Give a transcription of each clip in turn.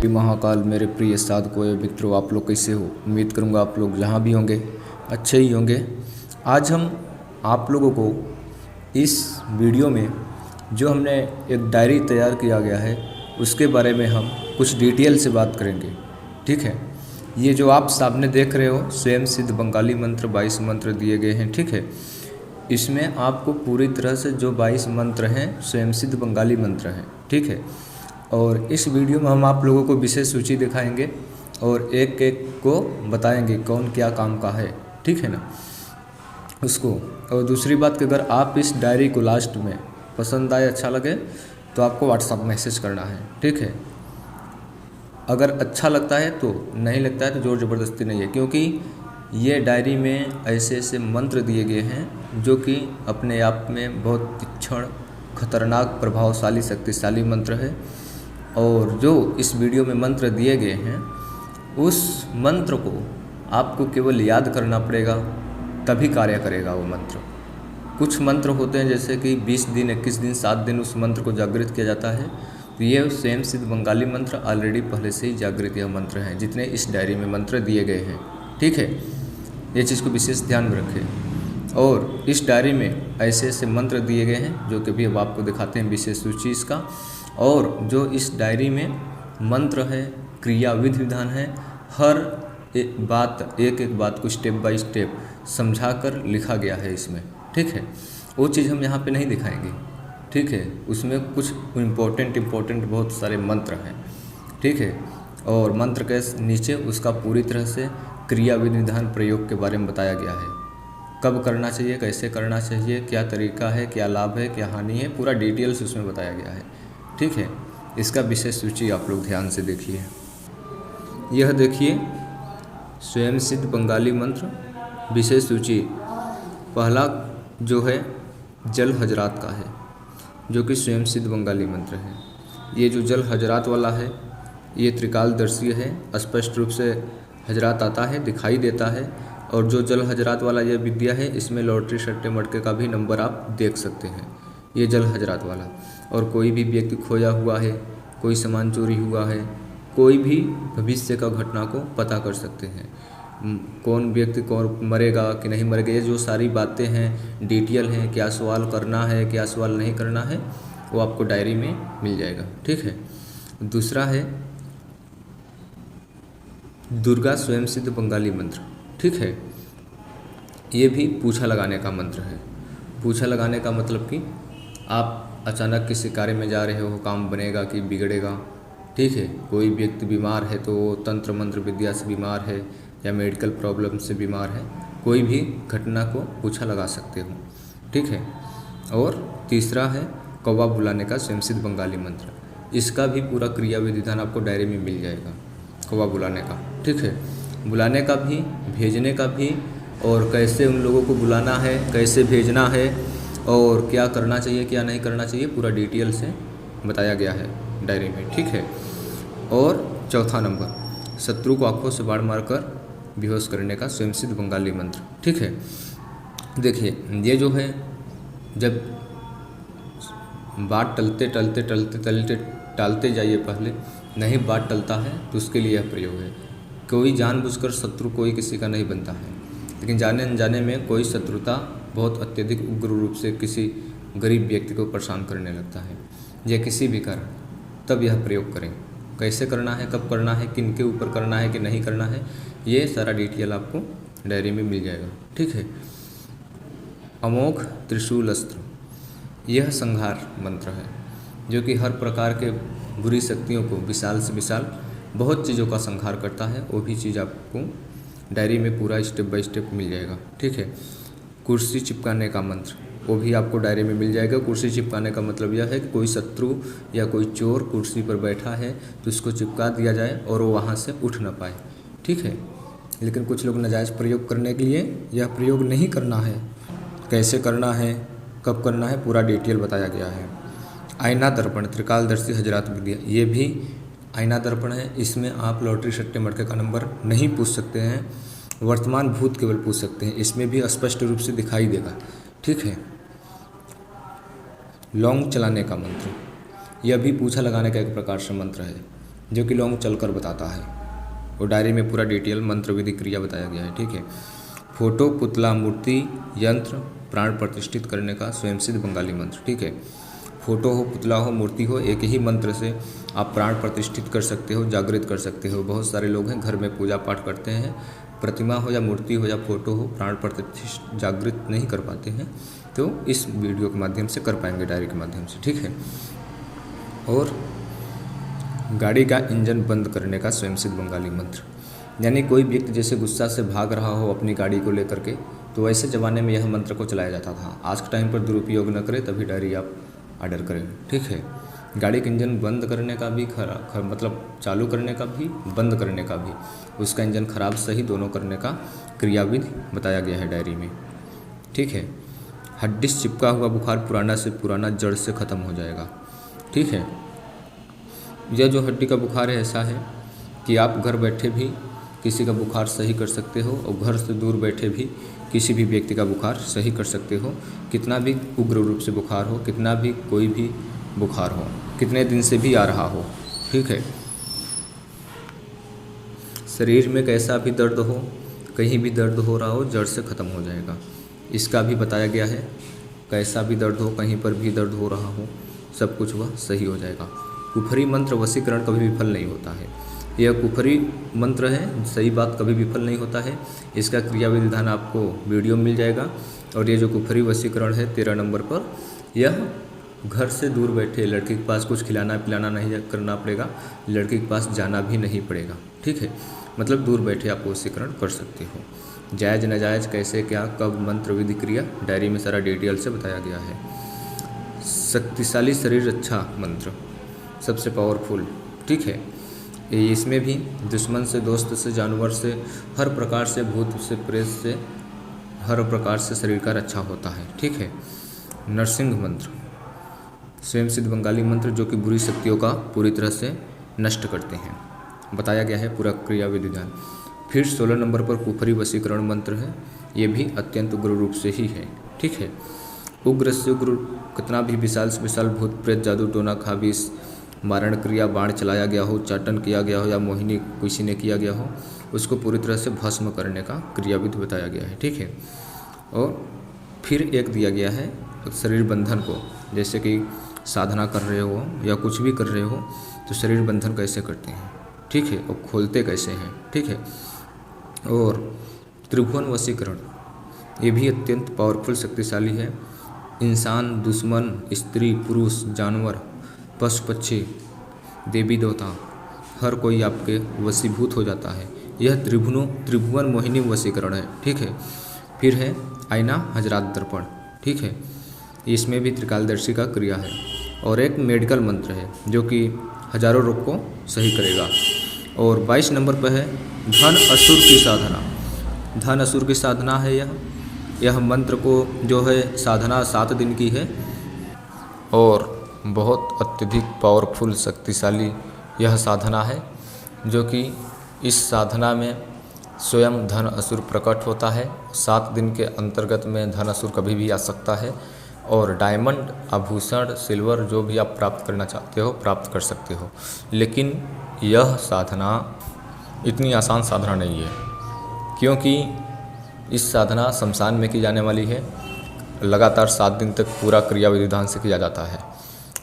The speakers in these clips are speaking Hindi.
महाकाल मेरे प्रिय साधकों एवं मित्रों, आप लोग कैसे हो? उम्मीद करूंगा आप लोग जहां भी होंगे अच्छे ही होंगे। आज हम आप लोगों को इस वीडियो में जो हमने एक डायरी तैयार किया गया है उसके बारे में हम कुछ डिटेल से बात करेंगे। ठीक है, ये जो आप सामने देख रहे हो स्वयं सिद्ध बंगाली मंत्र 22 मंत्र दिए गए हैं। ठीक है, इसमें आपको पूरी तरह से जो 22 मंत्र हैं स्वयं सिद्ध बंगाली मंत्र हैं। ठीक है, और इस वीडियो में हम आप लोगों को विशेष सूची दिखाएंगे और एक एक को बताएंगे कौन क्या काम का है। ठीक है ना, उसको। और दूसरी बात कि अगर आप इस डायरी को लास्ट में पसंद आए, अच्छा लगे तो आपको व्हाट्सएप मैसेज करना है। ठीक है, अगर अच्छा लगता है तो, नहीं लगता है तो जोर ज़बरदस्ती नहीं है, क्योंकि ये डायरी में ऐसे ऐसे मंत्र दिए गए हैं जो कि अपने आप में बहुत तीक्ष्ण, खतरनाक, प्रभावशाली, शक्तिशाली मंत्र है। और जो इस वीडियो में मंत्र दिए गए हैं उस मंत्र को आपको केवल याद करना पड़ेगा, तभी कार्य करेगा वो मंत्र। कुछ मंत्र होते हैं जैसे कि 20 दिन, 21 दिन, 7 दिन उस मंत्र को जागृत किया जाता है। तो ये स्वयं सिद्ध बंगाली मंत्र ऑलरेडी पहले से ही जागृत यह मंत्र हैं जितने इस डायरी में मंत्र दिए गए हैं। ठीक है, ये चीज़ को विशेष ध्यान में रखें। और इस डायरी में ऐसे ऐसे मंत्र दिए गए हैं जो कि भी अब आपको दिखाते हैं विशेष सूची इसका। और जो इस डायरी में मंत्र है, क्रिया, विधि विधान है, हर एक बात को स्टेप बाय स्टेप समझा कर लिखा गया है इसमें। ठीक है, वो चीज़ हम यहाँ पे नहीं दिखाएंगे। ठीक है, उसमें कुछ इम्पोर्टेंट बहुत सारे मंत्र हैं। ठीक है, और मंत्र के नीचे उसका पूरी तरह से क्रिया, विधि विधान, प्रयोग के बारे में बताया गया है। कब करना चाहिए, कैसे करना चाहिए, क्या तरीका है, क्या लाभ है, क्या हानि है, पूरा डिटेल्स उसमें बताया गया है। ठीक है, इसका विशेष सूची आप लोग ध्यान से देखिए। यह देखिए स्वयं सिद्ध बंगाली मंत्र विशेष सूची। पहला जो है जल हजरात का है, जो कि स्वयं सिद्ध बंगाली मंत्र है। ये जो जल हजरात वाला है ये त्रिकालदर्शी है, स्पष्ट रूप से हजरात आता है, दिखाई देता है। और जो जल हजरात वाला यह विद्या है इसमें लॉटरी, सट्टे, मटके का भी नंबर आप देख सकते हैं। ये जल हजरात वाला। और कोई भी व्यक्ति खोया हुआ है, कोई सामान चोरी हुआ है, कोई भी भविष्य का घटना को पता कर सकते हैं। कौन व्यक्ति कौन मरेगा कि नहीं मरेगा, ये जो सारी बातें हैं, डिटेल हैं, क्या सवाल करना है, क्या सवाल नहीं करना है, वो आपको डायरी में मिल जाएगा। ठीक है, दूसरा है दुर्गा स्वयं सिद्ध बंगाली मंत्र। ठीक है, ये भी पूछा लगाने का मंत्र है। पूछा लगाने का मतलब कि आप अचानक किसी कार्य में जा रहे हो, काम बनेगा कि बिगड़ेगा। ठीक है, कोई व्यक्ति बीमार है तो वो तंत्र मंत्र विद्या से बीमार है या मेडिकल प्रॉब्लम से बीमार है, कोई भी घटना को पूछा लगा सकते हो। ठीक है, और तीसरा है कौवा बुलाने का स्वयं सिद्ध बंगाली मंत्र। इसका भी पूरा क्रिया विधान आपको डायरी में मिल जाएगा, कौवा बुलाने का। ठीक है, बुलाने का भी, भेजने का भी, और कैसे उन लोगों को बुलाना है, कैसे भेजना है, और क्या करना चाहिए, क्या नहीं करना चाहिए, पूरा डिटेल से बताया गया है डायरी में। ठीक है, और चौथा नंबर शत्रु को आंखों से बाढ़ मारकर बेहोश करने का स्वयं सिद्ध बंगाली मंत्र। ठीक है, देखिए ये जो है, जब बात टालते जाइए, पहले नहीं बात टलता है तो उसके लिए यह प्रयोग है। कोई जानबूझकर शत्रु कोई किसी का नहीं बनता है, लेकिन जाने अनजाने में कोई शत्रुता बहुत अत्यधिक उग्र रूप से किसी गरीब व्यक्ति को परेशान करने लगता है, या किसी भी कारण, तब यह प्रयोग करें। कैसे करना है, कब करना है, किन के ऊपर करना है कि नहीं करना है, ये सारा डिटेल आपको डायरी में मिल जाएगा। ठीक है, अमोघ त्रिशूल अस्त्र, यह संहार मंत्र है जो कि हर प्रकार के बुरी शक्तियों को, विशाल से विशाल बहुत चीज़ों का संहार करता है। वो भी चीज़ आपको डायरी में पूरा स्टेप बाय स्टेप मिल जाएगा। ठीक है, कुर्सी चिपकाने का मंत्र, वो भी आपको डायरी में मिल जाएगा। कुर्सी चिपकाने का मतलब यह है कि कोई शत्रु या कोई चोर कुर्सी पर बैठा है तो उसको चिपका दिया जाए और वो वहाँ से उठ ना पाए। ठीक है, लेकिन कुछ लोग नाजायज़ प्रयोग करने के लिए यह प्रयोग नहीं करना है। कैसे करना है, कब करना है, पूरा डिटेल बताया गया है। आईना दर्पण, त्रिकालदर्शी हजरात विद्या, ये भी आईना दर्पण है। इसमें आप लॉटरी, सट्टे, मटके का नंबर नहीं पूछ सकते हैं, वर्तमान भूत केवल पूछ सकते हैं। इसमें भी स्पष्ट रूप से दिखाई देगा। ठीक है, लौंग चलाने का मंत्र, यह भी पूछा लगाने का एक प्रकार से मंत्र है। जो कि लॉन्ग चलकर बताता है। और डायरी में पूरा डिटेल मंत्र विधि क्रिया बताया गया है, ठीक है। फोटो, पुतला, मूर्ति, यंत्र, प्राण प्रतिष्ठित करने का स्वयंसिद्ध बंगाली मंत्र, ठीक है। फोटो हो, पुतला हो, मूर्ति हो, एक ही मंत्र से आप प्राण प्रतिष्ठित कर सकते हो, जागृत कर सकते हो। बहुत सारे लोग हैं घर में पूजा पाठ करते हैं, प्रतिमा हो या मूर्ति हो या फोटो हो, प्राण प्रतिष्ठित जागृत नहीं कर पाते हैं, तो इस वीडियो के माध्यम से कर पाएंगे, डायरी के माध्यम से, ठीक है। और गाड़ी का इंजन बंद करने का स्वयंसिद्ध बंगाली मंत्र, यानी कोई व्यक्ति जैसे गुस्सा से भाग रहा हो अपनी गाड़ी को लेकर के, तो ऐसे ज़माने में यह मंत्र को चलाया जाता था। आज के टाइम पर दुरुपयोग न करें, तभी डायरी आप ऑर्डर करें, ठीक है। गाड़ी का इंजन बंद करने का भी मतलब चालू करने का भी, बंद करने का भी, उसका इंजन खराब सही दोनों करने का क्रियाविधि बताया गया है डायरी में, ठीक है। हड्डी से चिपका हुआ बुखार पुराना से पुराना जड़ से ख़त्म हो जाएगा, ठीक है। यह जो हड्डी का बुखार है ऐसा है कि आप घर बैठे भी किसी का बुखार सही कर सकते हो और घर से दूर बैठे भी किसी भी व्यक्ति का बुखार सही कर सकते हो। कितना भी उग्र रूप से बुखार हो, कितना भी कोई भी बुखार हो, कितने दिन से भी आ रहा हो, ठीक है। शरीर में कैसा भी दर्द हो, कहीं भी दर्द हो रहा हो, जड़ से ख़त्म हो जाएगा। इसका भी बताया गया है, कैसा भी दर्द हो, कहीं पर भी दर्द हो रहा हो, सब कुछ वह सही हो जाएगा। कुफरी मंत्र वशीकरण कभी विफल नहीं होता है। यह कुफरी मंत्र है, सही बात, कभी विफल नहीं होता है। इसका क्रिया विधान आपको वीडियो में मिल जाएगा। और ये जो कुफरी वशीकरण है 13 नंबर पर, यह घर से दूर बैठे लड़की के पास कुछ खिलाना पिलाना नहीं करना पड़ेगा, लड़की के पास जाना भी नहीं पड़ेगा, ठीक है। मतलब दूर बैठे आप वशीकरण कर सकते हो। जायज़ नाजायज़ कैसे क्या कब मंत्र विधि क्रिया डायरी में सारा डिटेल से बताया गया है। शक्तिशाली शरीर रक्षा मंत्र सबसे पावरफुल, ठीक है। इसमें भी दुश्मन से, दोस्त से, जानवर से, हर प्रकार से, भूत से, प्रेत से, हर प्रकार से शरीर का रक्षा होता है, ठीक है। नरसिंह मंत्र स्वयंसिद्ध बंगाली मंत्र जो कि बुरी शक्तियों का पूरी तरह से नष्ट करते हैं, बताया गया है पूरा क्रिया विधान। फिर 16 नंबर पर कुफरी वशीकरण मंत्र है, ये भी अत्यंत उग्र रूप से ही है, ठीक है। उग्र से उग्र कितना भी विशाल से विशाल भूत प्रेत, जादू टोना, खाबिश, मारण क्रिया, बाण चलाया गया हो, चाटन किया गया हो या मोहिनी किसी ने किया गया हो, उसको पूरी तरह से भस्म करने का क्रियाविधि बताया गया है, ठीक है। और फिर एक दिया गया है शरीर बंधन को, जैसे कि साधना कर रहे हो या कुछ भी कर रहे हो तो शरीर बंधन कैसे करते हैं, ठीक है, और खोलते कैसे हैं, ठीक है। और त्रिभुवन वशीकरण, ये भी अत्यंत पावरफुल शक्तिशाली है। इंसान, दुश्मन, स्त्री, पुरुष, जानवर, पशु पक्षी, देवी देवता, हर कोई आपके वशीभूत हो जाता है। यह त्रिभुवन मोहिनी वशीकरण है, ठीक है। फिर है आईना हजरात दर्पण, ठीक है। इसमें भी त्रिकालदर्शी का क्रिया है। और एक मेडिकल मंत्र है जो कि हजारों रोग को सही करेगा। और 22 नंबर पर है धन असुर की साधना। धन असुर की साधना है यह मंत्र को जो है साधना 7 दिन की है और बहुत अत्यधिक पावरफुल शक्तिशाली यह साधना है, जो कि इस साधना में स्वयं धन असुर प्रकट होता है। 7 दिन के अंतर्गत में धन असुर कभी भी आ सकता है। और डायमंड, आभूषण, सिल्वर जो भी आप प्राप्त करना चाहते हो प्राप्त कर सकते हो। लेकिन यह साधना इतनी आसान साधना नहीं है, क्योंकि इस साधना शमशान में की जाने वाली है। लगातार 7 दिन तक पूरा क्रिया विधान से किया जाता है।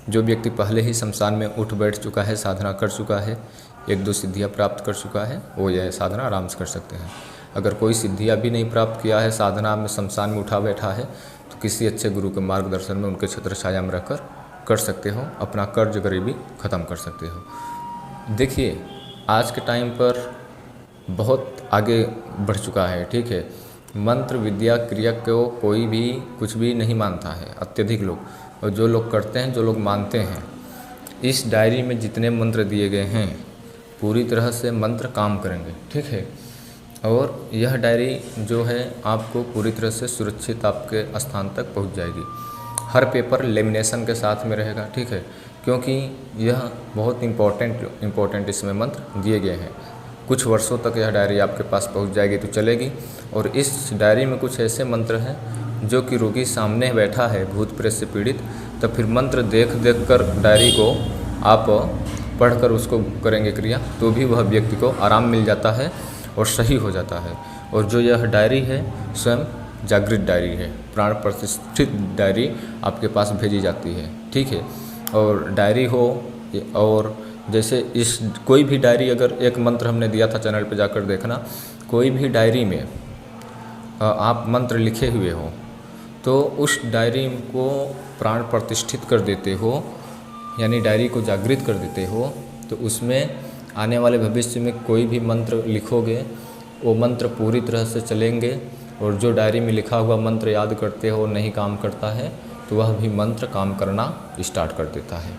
जो व्यक्ति पहले ही शमशान में उठ बैठ चुका है, साधना कर चुका है, 1-2 सिद्धियाँ प्राप्त कर चुका है, वो यह साधना आराम से कर सकते हैं। अगर कोई सिद्धियाँ भी नहीं प्राप्त किया है, साधना में शमशान में उठा बैठा है, तो किसी अच्छे गुरु के मार्गदर्शन में उनके छत्र छाया में रहकर कर सकते हो, अपना कर्ज गरीबी ख़त्म कर सकते हो। देखिए आज के टाइम पर बहुत आगे बढ़ चुका है, ठीक है। मंत्र विद्या क्रिया को कोई भी कुछ भी नहीं मानता है, अत्यधिक लोग। और जो लोग करते हैं, जो लोग मानते हैं, इस डायरी में जितने मंत्र दिए गए हैं पूरी तरह से मंत्र काम करेंगे, ठीक है। और यह डायरी जो है आपको पूरी तरह से सुरक्षित आपके स्थान तक पहुंच जाएगी। हर पेपर लेमिनेशन के साथ में रहेगा, ठीक है, क्योंकि यह बहुत इम्पोर्टेंट इसमें मंत्र दिए गए हैं। कुछ वर्षों तक यह डायरी आपके पास पहुंच जाएगी तो चलेगी। और इस डायरी में कुछ ऐसे मंत्र हैं जो कि रोगी सामने बैठा है भूत प्रेत से पीड़ित, तो फिर मंत्र देख कर डायरी को आप पढ़कर उसको करेंगे क्रिया तो भी वह व्यक्ति को आराम मिल जाता है और सही हो जाता है। और जो यह डायरी है स्वयं जागृत डायरी है, प्राण प्रतिष्ठित डायरी आपके पास भेजी जाती है, ठीक है। और डायरी हो और जैसे इस कोई भी डायरी, अगर एक मंत्र हमने दिया था चैनल पे जाकर देखना, कोई भी डायरी में आप मंत्र लिखे हुए हो तो उस डायरी को प्राण प्रतिष्ठित कर देते हो, यानी डायरी को जागृत कर देते हो, तो उसमें आने वाले भविष्य में कोई भी मंत्र लिखोगे वो मंत्र पूरी तरह से चलेंगे। और जो डायरी में लिखा हुआ मंत्र याद करते हो नहीं काम करता है तो वह भी मंत्र काम करना स्टार्ट कर देता है।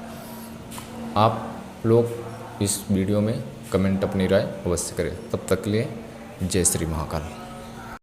आप लोग इस वीडियो में कमेंट अपनी राय अवश्य करें। तब तक के लिए जय श्री महाकाल।